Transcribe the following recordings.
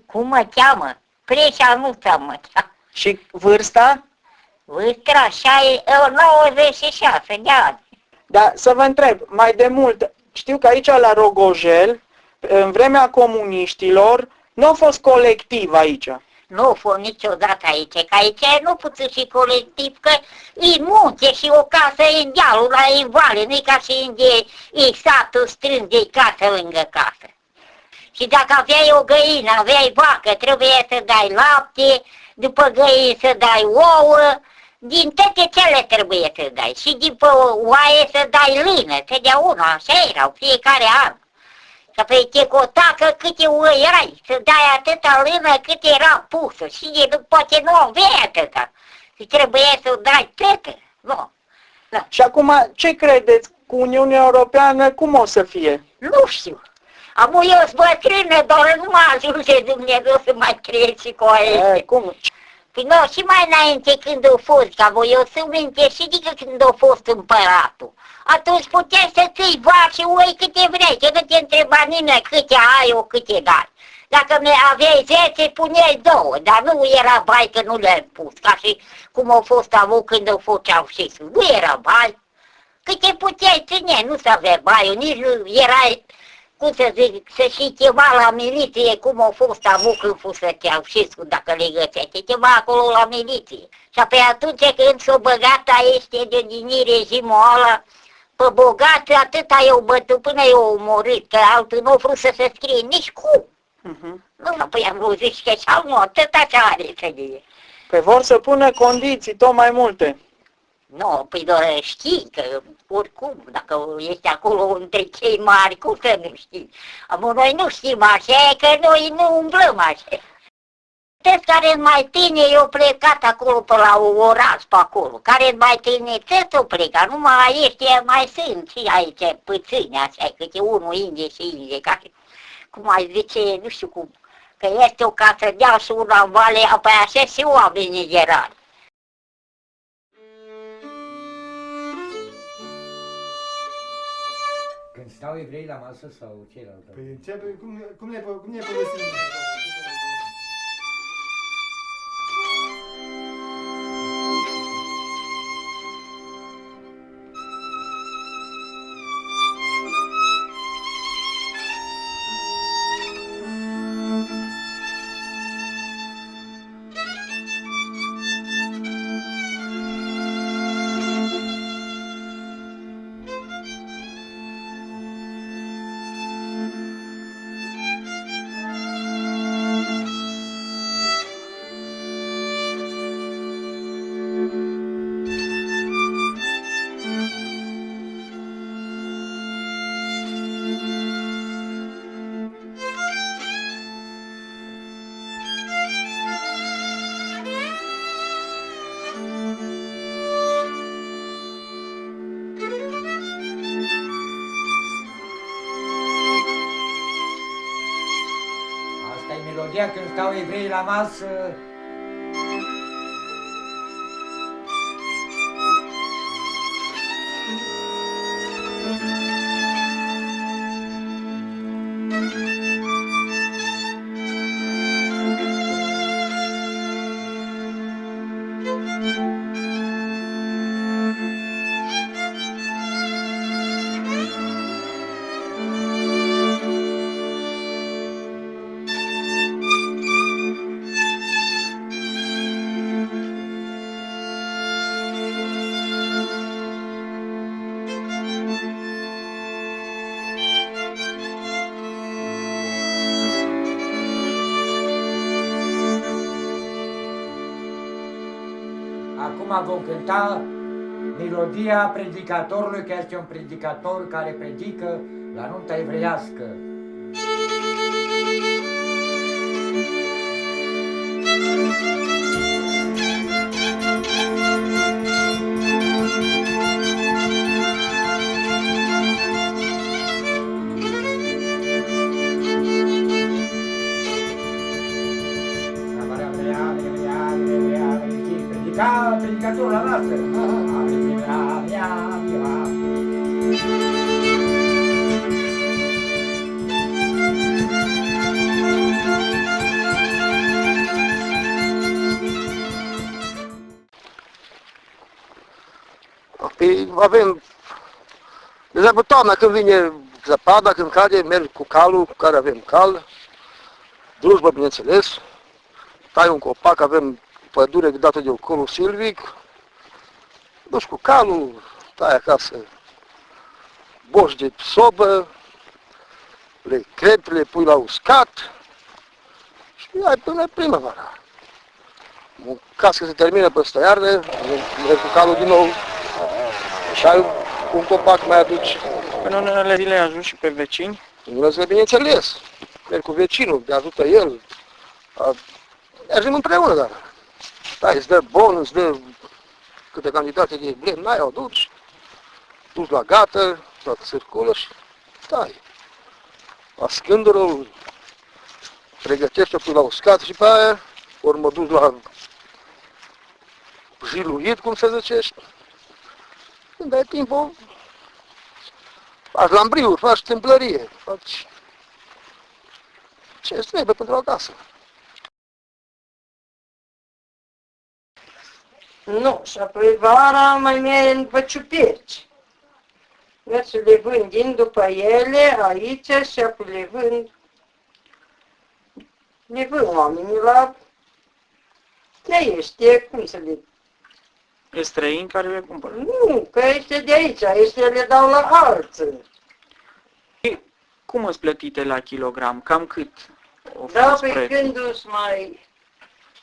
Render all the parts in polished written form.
Cum mă cheamă? Preșanuța mă cheamă. Și vârsta? Vârstra 96 de ani. Dar să vă întreb, mai de mult, știu că aici la Rogojel, în vremea comuniștilor, nu a fost colectiv aici. Nu a fost niciodată aici, că aici nu putea și colectiv, că e munte și o casă în dealul, la în vale, nu-i ca și în satul strâns de casă lângă casă. Și dacă aveai o găină, aveai vacă, trebuie să dai lapte, după găini să dai ouă, din toate cele trebuie să dai. Și după oaie să dai lână, totdeauna, așa erau, fiecare an. Că pe te cotacă câte oi ai, să dai atâta lână cât era pusă. Și poate nu aveai atâta. Și trebuie să dai toată. Nu. Da. Și acum, ce credeți cu Uniunea Europeană, cum o să fie? Nu știu. Am eu sunt bătrână, dar nu mă ajunge Dumnezeu să mai trăiesc și cu aia. Cum? Păi nu, și mai înainte când a fost, că voi eu sunt minte și adică când a fost împăratul. Atunci puteai să ții vaci și oi câte vrei, că nu te întreba nimeni câte ai o câte dai. Dacă aveai 10, puneai 2, dar nu era bai că nu le-ai pus, ca și cum a fost avut când o făceau și nu era bai. Câte puteai ține, nu să avea baiul, nici nu erai, cum să zic, să și chema la miliție, cum a fost avut când fusăteau, și dacă le găseai, te chema acolo la miliție. Și apoi atunci când s-o băgat aici din regimul ăla, pe bogați atâta i-au bătut până i-au omorât, că altul nu a vrut să se scrie nici cum. Nu, apoi am văzut că și-au nu, atâta ce are să fie. Păi vor să pună condiții tot mai multe. Nu, păi doar știi că oricum, dacă ești acolo între cei mari, cum să nu știi? Noi nu știm așa, că noi nu umblăm așa. Toți care mai tineri au plecat acolo pe la oraș pe acolo, care mai tineri toți au plecat, numai ăștia mai sunt și aici pățâni așa, câte unul Indie și Indie, care, cum mai zice, nu știu cum, că este o casă deal și una în vale, apoi așa și oamenii gerari. Când stau evrei la masă sau ceilalți? Păi cum ne povestim? Melodia când stau evrei la masă. Acum vom cânta melodia predicatorului, că este un predicator care predică la nunta evreiască. Predicatorul la noastră. avem, de exemplu, toamna când vine zăpada, când cade, merg cu calul, cu care avem cal, drujbă, bineînțeles, tai un copac, avem pădure dată de ocolul silvic, duci cu calul, tai acasă boși de sobă, le crepi, le pui la uscat și ai până primăvara. Cască se termină peste iarnă, merg cu calul din nou și ai un copac mai aduci. În unele zile ajung și pe vecini. În unele zile, bineînțeles, merg cu vecinul, te ajută el. Mergem împreună, dar da, îți dă bon, îți dă câte cantitate de lemn n-ai, o duci la gată, toată circulă și tai. La scândurul, pregătește-o, pui la uscat și pe aia, ori mă duc la jiluit, cum se zice, când ai timpul, faci lambriuri, faci templărie, faci ce trebuie pentru acasă. Nu, și apoi vara mai merg pe ciuperci. Merg și le vând după ele aici și apoi le vând oamenii la trăiește, cum să le... E străini care le cumpără. Nu, că este de aici, este le dau la alții. Cum îți plătite la kilogram? Cam cât o Da, fost pe prețul? când sunt mai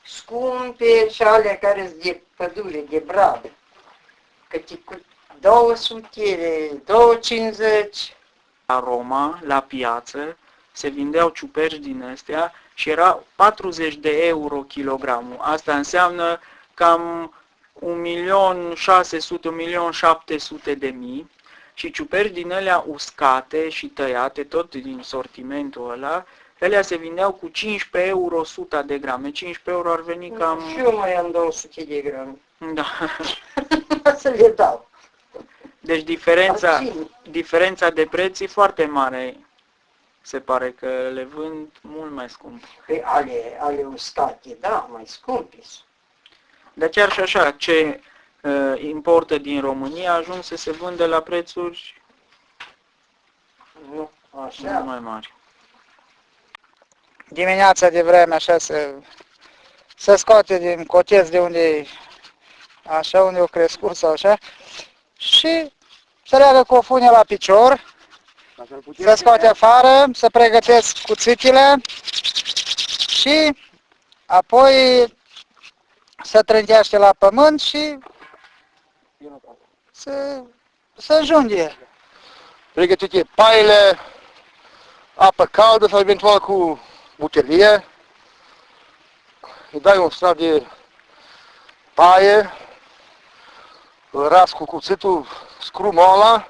scumpe și alea care sunt de pădure, de bradă. Câte cu 200, 250. La Roma, la piață, se vindeau ciuperci din astea și era 40 de euro kilogramul. Asta înseamnă cam 1.600.000-1.700.000 și ciuperci din alea uscate și tăiate, tot din sortimentul ăla, alea se vindeau cu 15 euro 100 de grame. 15 euro ar veni cam... Și eu mai am 200 de grame. Da. Să le dau. Deci diferența de preț e foarte mare. Se pare că le vând mult mai scump. Pe ale uscate, da, mai scumpe. Dar chiar și așa, ce importă din România ajung să se vândă la prețuri Nu, mult așa. mai mari. Dimineața de vreme așa să scoate din coteț de unde așa, unde o crescut sau așa și să leagă cu o funie la picior, să scoate afară, să pregătesc cuțitile și apoi să trântește la pământ și să înjunghe. Pregătite paile, apă caldă sau eventual cu butelie, îi dai un strat de paie, îl ras cu cuțitul scrumul ăla,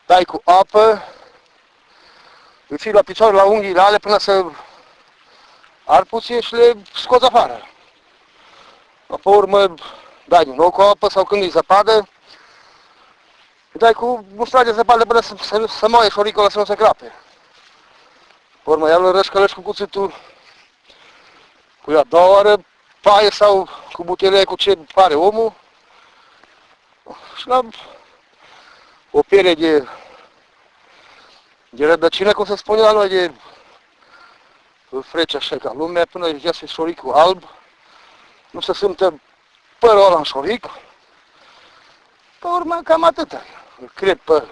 dai cu apă, îi ții la picioare la unghiile ale până să ar puțin și le scoți afară. Pe urmă dai din nou cu apă sau când e zăpadă, îi dai cu un strat de zăpadă până să moaie șoricul ăla să nu se crape. Pe urmă iar îl rășcălești cu cuțitul, cu a doua oară, paie sau cu butelie cu ce pare omul și la o piele de rădăcină, cum se spune la noi, de frece așa ca lumea, până iese șoricul alb, nu se simte părul ăla în șoric. Pe urmă, cam atâta. Îl cred pe...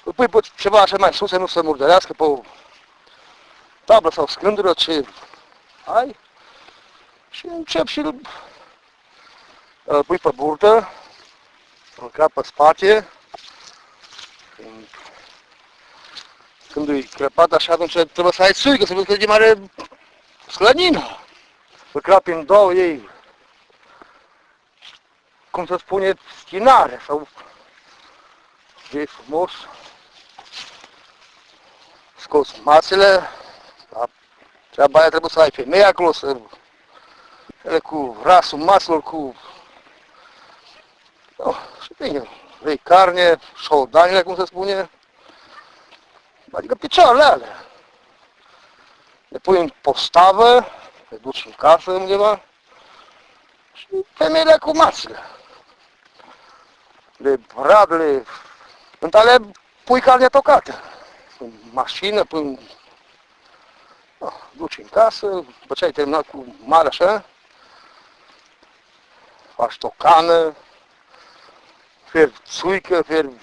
Îl pui pe ceva așa mai sus, să nu se murdărească pe o tablă sau scândură, ce ai, și încep și îl pui pe burtă, îl cap pe spate. Când e crăpat așa, atunci trebuie să ai țuică, să vezi că e mare slănină. Îl crapi în două ei, cum se spune, schinare sau e frumos. Scoți masele, treaba aia trebuie să ai femeia acolo, să ele cu rasul maselor, cu... și bine, vrei carne, șoldanile, cum se spune, adică picioarele alea. Le pui în postavă, le duci în casă undeva și femeile cu masele. de brable, în tale pui carne tocată. În mașină, până duci în casă, după ce ai terminat cu mare așa, faci tocană, fierbi țuică, fierbi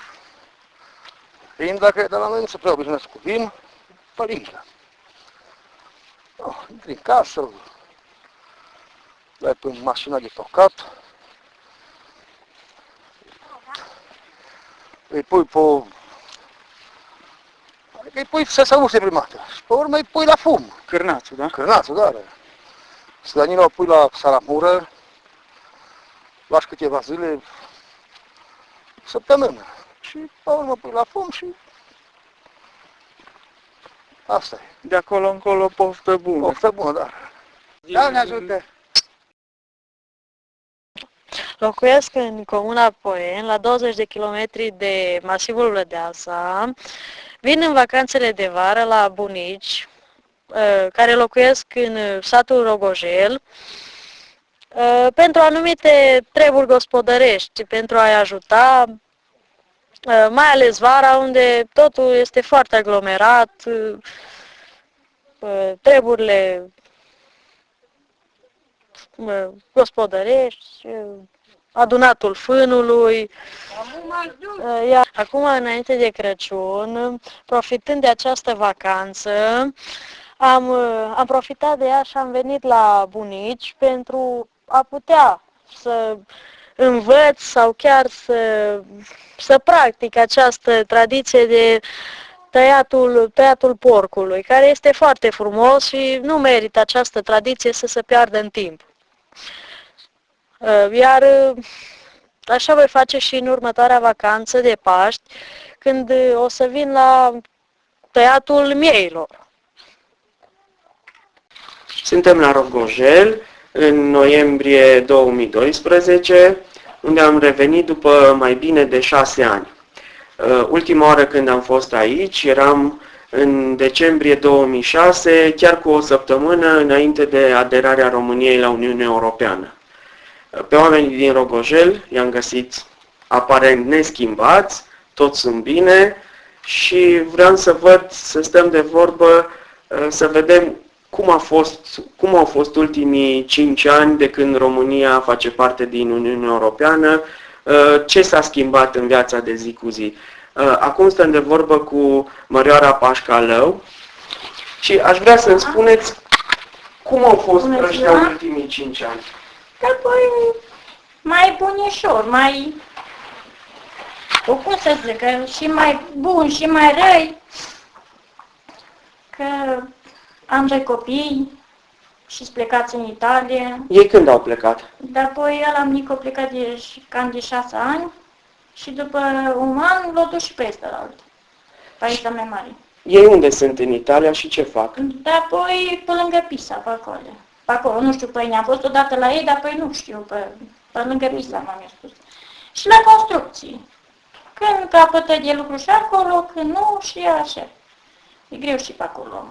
vin, dacă e de la noi nu se prea obișnuiesc cu vin, părincă. Intri în casă, dai până mașina de tocat, îi pui pe îi pui să se uște prima dată și pe urmă îi pui la fum. Cârnațul, da? Cârnațul, da. Slănina o pui la salamură, lași câteva zile, săptămână. Și pe urmă pui la fum și asta e. De acolo încolo poftă bună. Poftă bună, da. Da, ne ajută. Locuiesc în comuna Poen, la 20 de kilometri de masivul Vlădeasa. Vin în vacanțele de vară la bunici, care locuiesc în satul Rogojel, pentru anumite treburi gospodărești, pentru a-i ajuta, mai ales vara, unde totul este foarte aglomerat, treburile gospodărești, adunatul fânului. Iar acum, înainte de Crăciun, profitând de această vacanță, am profitat de ea și am venit la bunici pentru a putea să învăț sau chiar să practic această tradiție de tăiatul porcului, care este foarte frumos și nu merită această tradiție să se piardă în timp. Iar așa voi face și în următoarea vacanță de Paști, când o să vin la tăiatul mieilor. Suntem la Rogojel, în noiembrie 2012, unde am revenit după mai bine de 6 ani. Ultima oară când am fost aici, eram în decembrie 2006, chiar cu o săptămână înainte de aderarea României la Uniunea Europeană. Pe oamenii din Rogojel i-am găsit aparent neschimbați, toți sunt bine și vreau să văd, să stăm de vorbă, să vedem cum au fost ultimii 5 ani de când România face parte din Uniunea Europeană, ce s-a schimbat în viața de zi cu zi. Acum stăm de vorbă cu Mărioara Pașcalău și aș vrea să-mi spuneți cum au fost ăștia ultimii 5 ani. Apoi mai bunișor, mai, cum să zic, și mai bun și mai răi, că am 2 copii și-s plecați în Italia. Ei când au plecat? Dar apoi ăla mic a plecat cam de 6 ani și după un an l-a dus și pe ăsta, pe mai mare. Ei unde sunt în Italia și ce fac? Dar apoi pe lângă Pisa, pe acolo. Pe acolo, nu știu, păi ne-am fost odată la ei, dar apoi nu știu, pe lângă Pisa m-am spus. Și la construcții. Când capătă de lucru și acolo, când nu, și așa. E greu și pe acolo.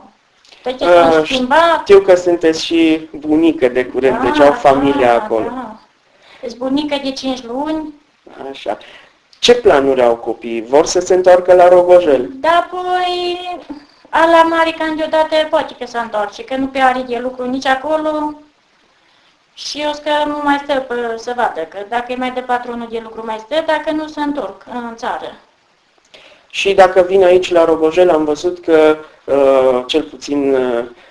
Știu că sunteți și bunică de curând, deci au familia acolo. Da. Ești bunică de 5 luni. Așa. Ce planuri au copiii? Vor să se întoarcă la Rogojel? Da, apoi, ala mare cam deodată poate că se întoarce, că nu prea are de lucru nici acolo. Și eu că nu mai stă să vadă, că dacă e mai de patronul de lucru mai stă, dacă nu se întorc în țară. Și dacă vin aici la Rogojel, am văzut că, cel puțin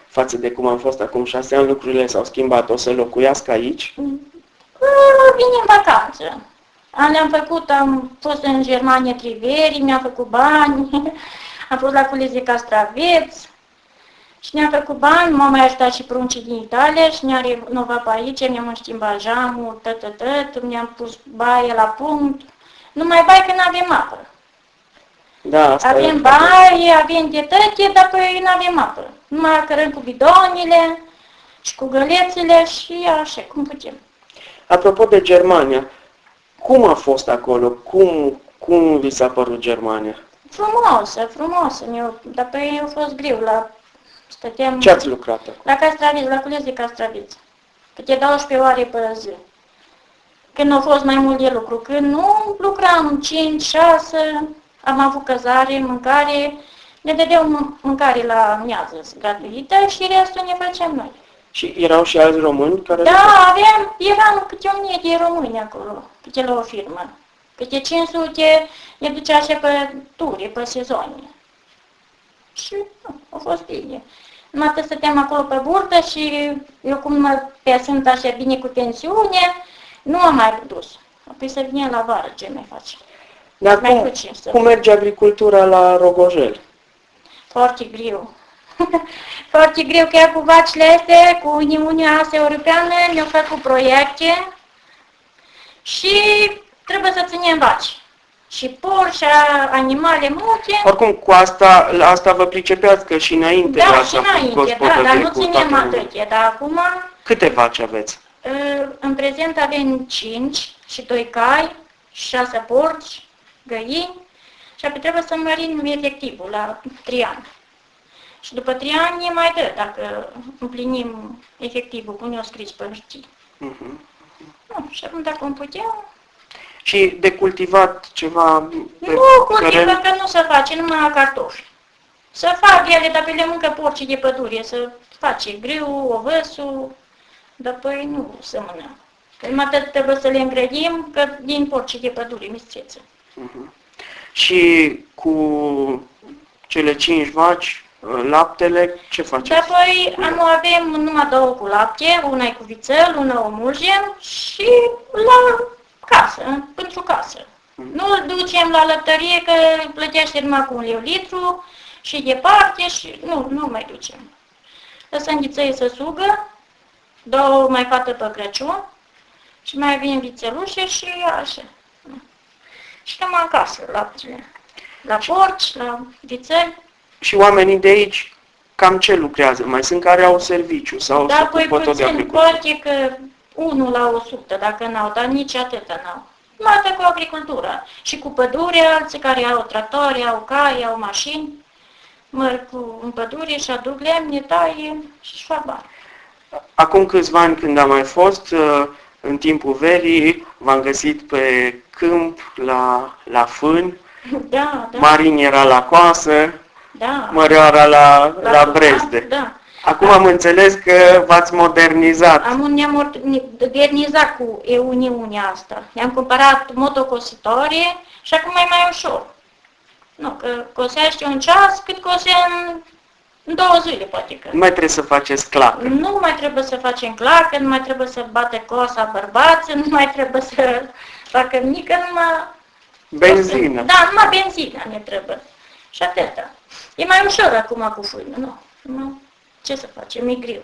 față de cum am fost acum 6 ani, lucrurile s-au schimbat. O să locuiască aici? Vin în vacanță. Le-am făcut, am fost în Germania Triveri, mi-am făcut bani, am fost la Culezi Castraveți și ne-am făcut bani, m-au mai ajutat și pruncii din Italia și ne-am renovat pe aici, mi-am înștimbat jamul, mi-am pus baie la punct, numai baie că n-avem apă. Da, asta avem baie, avem de tătie, dar apoi nu avem apă. Numai cărăm cu bidonile și cu gălețele și așa, cum putem. Apropo de Germania, cum a fost acolo? Cum vi s-a părut Germania? Frumosă. Dar pe ei a fost greu. Stăteam... Ce ați lucrat acolo? La Castraveți, la Culezi de Castraveți. Câte 12 ore pe zi. când a fost mai mult de lucru. Când nu lucram 5-6, am avut cazare, mâncare, ne dădeau mâncare la miază gratuită și restul ne făceam noi. Și erau și alți români care... Da, eram câte 1000 de români acolo, câte la o firmă. Câte 500 ne ducea și pe turi, pe sezoane. Și a fost bine. Numai că stăteam acolo pe burtă și eu cum mă sunt așa bine cu tensiune, nu am mai dus. Apoi să vinea la vară, ce mai face. Dar cum merge agricultura la Rogojel? Foarte greu. Foarte greu chiar cu vacile astea, cu Uniunea Asia Europeană, ne-au făcut proiecte și trebuie să ținem vaci. Și porci, și animale multe. Oricum, cu asta, la asta vă pricepeați, că și înainte da, v-ați și înainte, da, dar nu ținem atâtea, dar acum... Câte vaci aveți? În prezent avem 5 și 2 cai, 6 porci, găini și apoi trebuie să mărim efectivul la 3 ani. Și după 3 ani ne mai dă, dacă împlinim efectivul, cum ne-o scris pe hârtie. Și acum dacă îmi puteam... Și de cultivat ceva... Nu cultivă, că nu se face, numai cartofi. Să fac ele, dar pe le mâncă porcii de pădure, să face grâu, ovăsul, dar apoi nu semănă. Că numai atât trebuie să le îngrădim, că din porcii de pădure, mistreță. Și cu cele 5 vaci, laptele, ce faceți? Dar apoi nu avem numai 2 cu lapte, una e cu vițel, una o mulgem și la casă, pentru casă. Nu îl ducem la lăptărie că plătește numai cu 1 leu litru și departe și nu mai ducem. Lăsăm ghițăie să sugă, 2 mai fată pe Crăciun și mai avem vițelușe și așa. Și cam acasă laptele. La porci, la vițeli. Și oamenii de aici cam ce lucrează? Mai sunt care au serviciu sau da, se păi ocupă tot de puțin, agricultură? poate că 1 la 100 dacă n-au, dar nici atâta n-au. Numai atât cu agricultura. Și cu pădure, alții care au tractori, au cai, au mașini, merg în pădure și aduc lemne, taie și-și fac bani. Acum câțiva ani când am mai fost, în timpul verii, v-am găsit pe câmp, la fân, da. Marin era la coasă, da. Mărioara la brezde. Da. Acum am înțeles că v-ați modernizat. Ne-am modernizat cu Uniunea asta. Ne-am cumpărat motocositoare și acum e mai ușor. Nu, că cosește un ceas cât cosea în 2 zile, poate că. Nu mai trebuie să faceți clacă. Nu mai trebuie să facem clacă, nu mai trebuie să bate cosa bărbață, nu mai trebuie să facă mică, numai... Benzină. Da, numai benzină ne trebuie. Și atâta. E mai ușor acum cu fâină, nu? Ce să facem, e greu.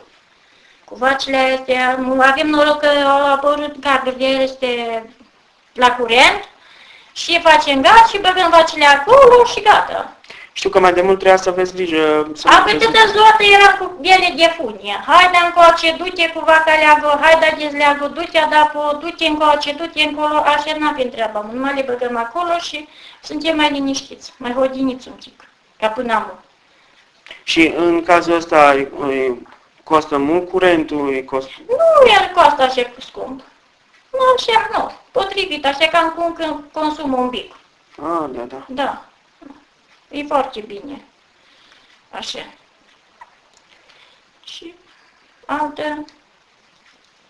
Cu vacile astea, avem noroc că au apărut gardurile astea la curent și facem gaz și băgăm vacile acolo și gata. Știu că mai de mult trebuia să aveți grijă. Apoi tătă zotă era cu biele de funie. Haide încoace, du-te cu vaca leagă, haide dezleagă, du-te adapo, du-te încoace, du-te încolo, așa n-avem treaba. Numai le băgăm acolo și suntem mai liniștiți, mai hodiniți un pic, ca până acum. Și în cazul ăsta îi costă mult curentul? Nu el costă așa scump. Nu, așa nu. Potrivit, așa cam cum consumă un pic. Da. Da. E foarte bine. Așa. Și altă...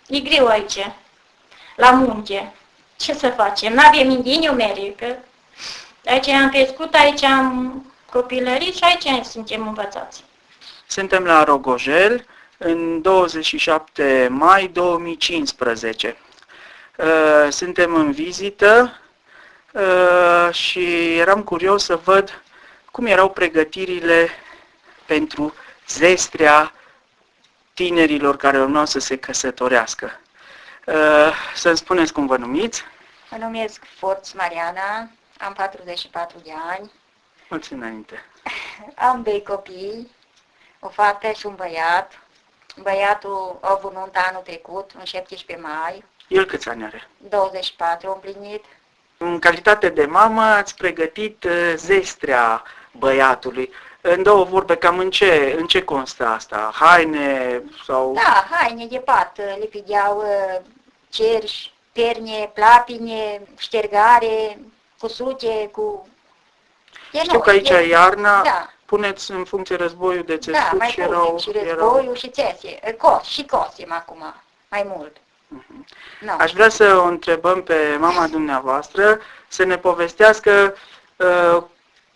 E greu aici, la munte. Ce să facem? N-avem indiniu mere, că aici am crescut, aici am copilărit și aici suntem învățați. Suntem la Rogojel în 27 mai 2015. Suntem în vizită și eram curios să văd cum erau pregătirile pentru zestrea tinerilor care urmau să se căsătorească. Să-mi spuneți cum vă numiți? Mă numesc Forț Mariana, am 44 de ani. Mulți înainte. Am 2 copii, o fată și un băiat. Băiatul a avut nuntă anul trecut, în 17 mai. El câți ani are? 24 împlinit. În calitate de mamă ați pregătit zestrea băiatului. În 2 vorbe, cam în ce constă asta? Haine sau... Da, haine de pat, lipideau cerși, perne, plapine, ștergare, cusute, cu... Știu că aici iarna da. puneți în funcție războiul de țesut Da, mai și punem și războiul și țese, și cosem acum, mai mult. No. Aș vrea să o întrebăm pe mama dumneavoastră să ne povestească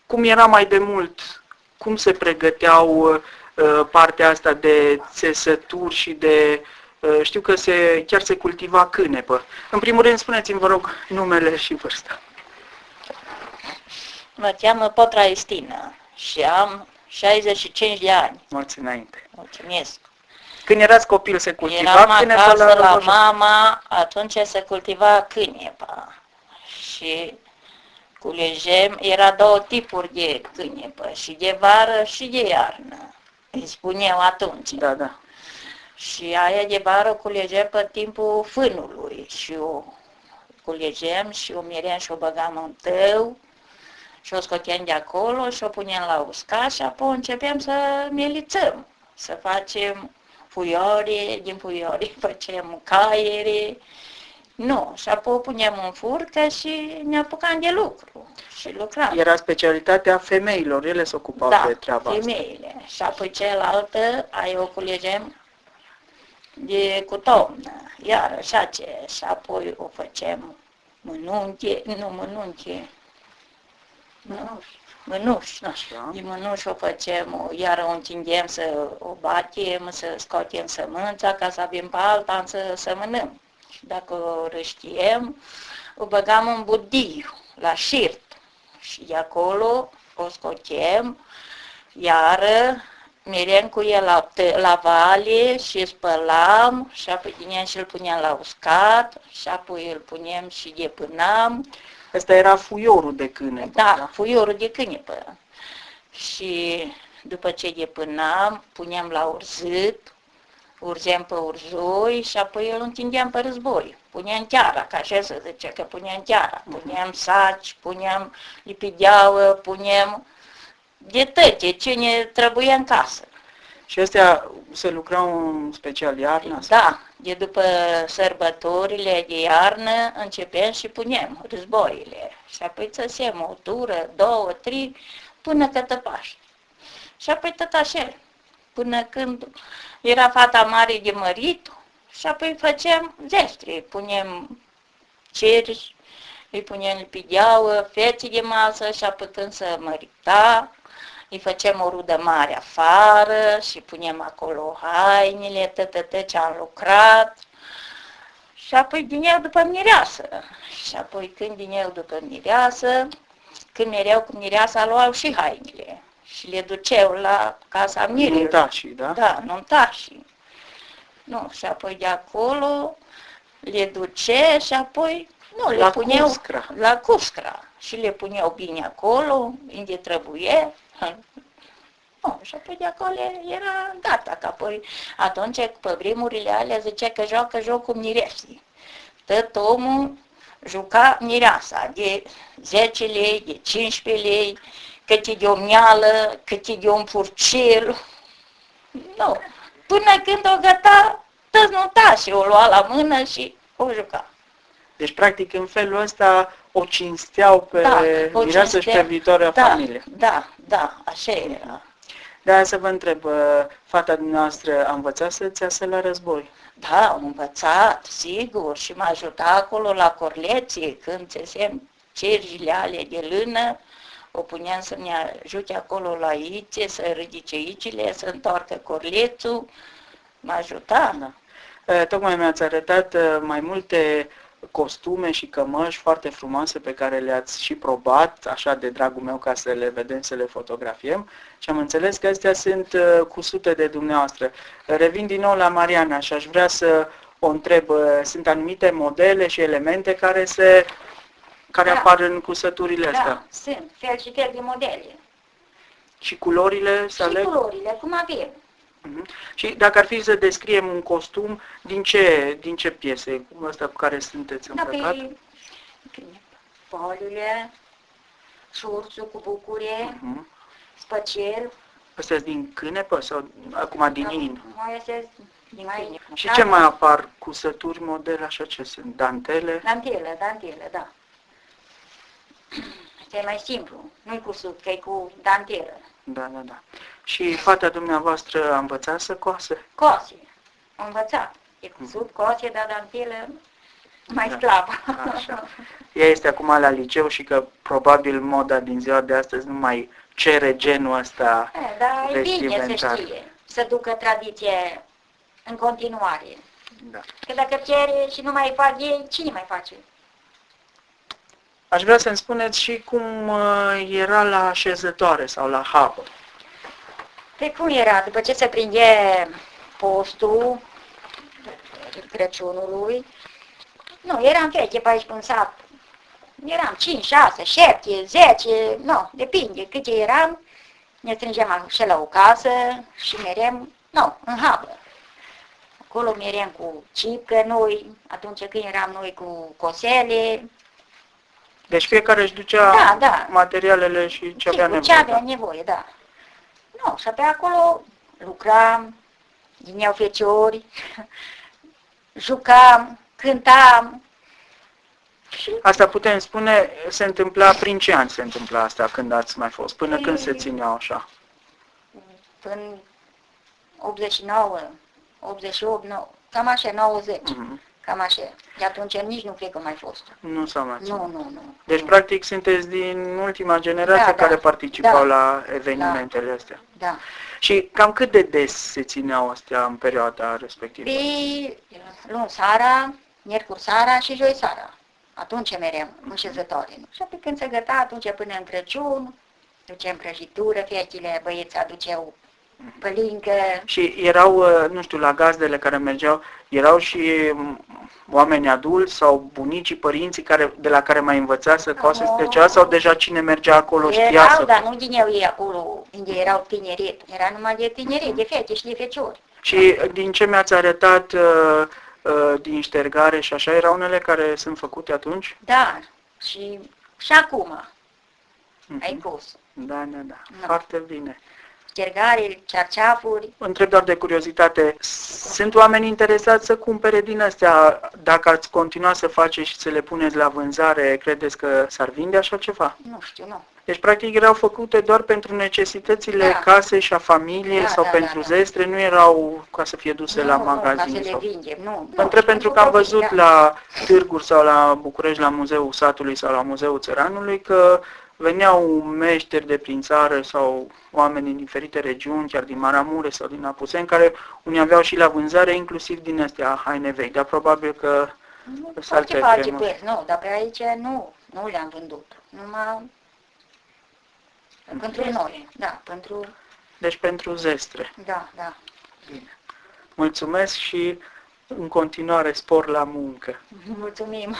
cum era mai de mult, cum se pregăteau partea asta de țesături și de... Știu că chiar se cultiva cânepă. În primul rând, spuneți-mi, vă rog, numele și vârsta. Mă cheamă Potra Estina și am 65 de ani. Mulți înainte. Mulțumesc. Când erați copil se cultiva Eram cânepa acasă la Rogoș? mama, atunci se cultiva cânepa. Și culegem, era două tipuri de cânepă, și de vară și de iarnă. Îi spuneau atunci. Da, da. Și aia de vară culegem pe timpul fânului și o culegem și o miream și o băgam în tău și o scoteam de acolo și o puneam la uscat și apoi începeam să melițăm, să facem puioare, din puioare facem caiere, nu, și apoi o puneam în furcă și ne apucam de lucru și lucram. Era specialitatea femeilor, ele se ocupau de treaba asta. Femeile. Și apoi cealaltă, aia o culegem de cu toamnă, iarăși aceea, și apoi o facem mănunche, mânuși. De mânuși o facem, iar o întindem să o batem, să scoatem sămânța ca să avem pe alta să sămânăm. Și dacă o răștiem, o băgam în budiu, la șirt. Și de acolo o scotem, iară mirem cu el la vale și spălam și apoi din el și îl puneam la uscat și apoi îl punem și depânam. Asta era fuiorul de cânepă. Da, fuiorul de cânepă. Și după ce depânam, puneam la urzit, urzeam pe urzoi și apoi îl întindeam pe război. Puneam cheara, ca așa se zice, că puneam cheara. Puneam saci, puneam lipideauă, puneam de tăte, ce ne trebuie în casă. Și astea se lucrau în special iarna? Da, de după sărbătorile de iarnă începem și punem războile. Și apoi țăsem o tură, două, trei, până că Paști. Și apoi tot așa, până când era fata mare de mărit, și apoi facem zestre, punem ceri, îi punem lipideauă, fețe de masă și apoi când se mărita, îi facem o rudă mare afară și punem acolo hainele, ce am lucrat. Și apoi din el după mireasă. Și apoi când din el după mireasă, când mereau cu mireasa, luau și hainele. Și le duceau la casa mirilor. Nuntașii, da? Da, nuntașii. Nu, și apoi de acolo le duce și apoi le puneau cuscra. La cuscra. Și le puneau bine acolo, unde trebuie. Nu, și apoi de acolo era gata, că apoi atunci, pe vremurile alea, zicea că joacă jocul miresii. Tot omul juca mireasa de 10 lei, de 15 lei, câte de o mială, câte de un purcel. Nu, până când o găta, toți nuntașii o lua la mână și o juca. Deci, practic, în felul ăsta o cinsteau pe mireasă și pe viitoarea familie. Da, așa era. Da, să vă întreb, fata dumneavoastră a învățat să țeasă la război? Da, am învățat, sigur, și m-a ajutat acolo la corleție, când țesem cergile alea de lână, o puneam să-mi ajute acolo la ițe, să ridice icile, să întoarcă corlețul, m-a ajutat. Da. Tocmai mi-ați arătat mai multe costume și cămăși foarte frumoase pe care le-ați și probat, așa de dragul meu, ca să le vedem, să le fotografiem. Și am înțeles că astea sunt cusute de dumneavoastră. Revin din nou la Mariana și aș vrea să o întreb, sunt anumite modele și elemente care apar în cusăturile astea? Da, sunt fel și fel de modele. Și culorile să aleg? Și culorile, cum avem. Și dacă ar fi să descriem un costum, din ce piese, ăsta cu care sunteți îmbrăcat? Poliule, șurțul cu bucure, spăcel. Astea din cânepă sau acum din in? Mai este din câine. Și ce mai apar? Cusături, modele, așa ce sunt? Dantele? Dantele, da. Asta e mai simplu. Nu-i cusut, că e cu dantelă. Da. Și fata dumneavoastră a învățat să coase? Coase. Am învățat. E cusut, coase, dar dantelă mai slabă. Așa. Ea este acum la liceu și că probabil moda din ziua de astăzi nu mai cere genul ăsta Dar e bine să vestimentar. știe, să ducă tradiție în continuare. Da. Că dacă cere și nu mai fac ei, cine mai face? Aș vrea să-mi spuneți și cum era la așezătoare sau la havă. Pe cum era? După ce se prinde postul Crăciunului, nu, eram fete pe aici în sat. Eram 5, 6, 7, 10, nu, depinde câte eram. Ne strângem și la o casă și merem, în havă. Acolo merem cu cipcă noi, atunci când eram noi cu cosele. Deci fiecare își ducea Da. materialele și ce avea Sigur, nevoie. ce avea nevoie, da. Nu, și pe acolo lucram, vineau feciori, jucam, cântam. Asta putem spune, se întâmpla, prin ce ani se întâmpla asta, când ați mai fost? Până când se țineau așa? Până 89, 88, cam așa, 90, cam așa. De atunci nici nu cred că mai fost. Nu s-a mai ținut. Nu. Deci, practic, sunteți din ultima generație care participau la evenimentele astea. Da. Și cam cât de des se țineau astea în perioada respectivă? Luni seara, miercuri seara și joi seara. Atunci merem în șezătoare. Și apoi când se găta, atunci până în Crăciun, ducem prăjitură, fetile, băieții aduceau pălincă. Și erau, nu știu, la gazdele care mergeau, erau și oameni adulți sau bunicii, părinții de la care mai învăța să coase special sau deja cine mergea acolo știa erau, să... dar nu din eu ei acolo, unde erau tineret. Era numai de tineret, de fete și de feciori. Și din ce mi-ați arătat din ștergare și așa, erau unele care sunt făcute atunci? Da, și acum ai pus. Da. Foarte bine. Ștergare, cearceafuri. Întreb doar de curiozitate, sunt oameni interesați să cumpere din astea? Dacă ați continua să faceți și să le puneți la vânzare, credeți că s-ar vinde așa ceva? Nu știu, nu. Deci, practic, erau făcute doar pentru necesitățile casei și a familiei sau pentru zestre, nu erau ca să fie duse la magazin. Nu, ca să le vindem, nu. Întreb pentru că am văzut la târguri sau la București, la Muzeul Satului sau la Muzeul Țăranului, că veneau meșteri de prin țară sau oameni din diferite regiuni, chiar din Maramureș sau din Apuseni, care unii aveau și la vânzare, inclusiv din astea haine vechi, dar probabil că s-ar face părți, nu, dar pe aici nu le-am vândut. Numai pentru noi, da, pentru... Deci pentru zestre. Da. Bine. Mulțumesc și în continuare spor la muncă. Mulțumim.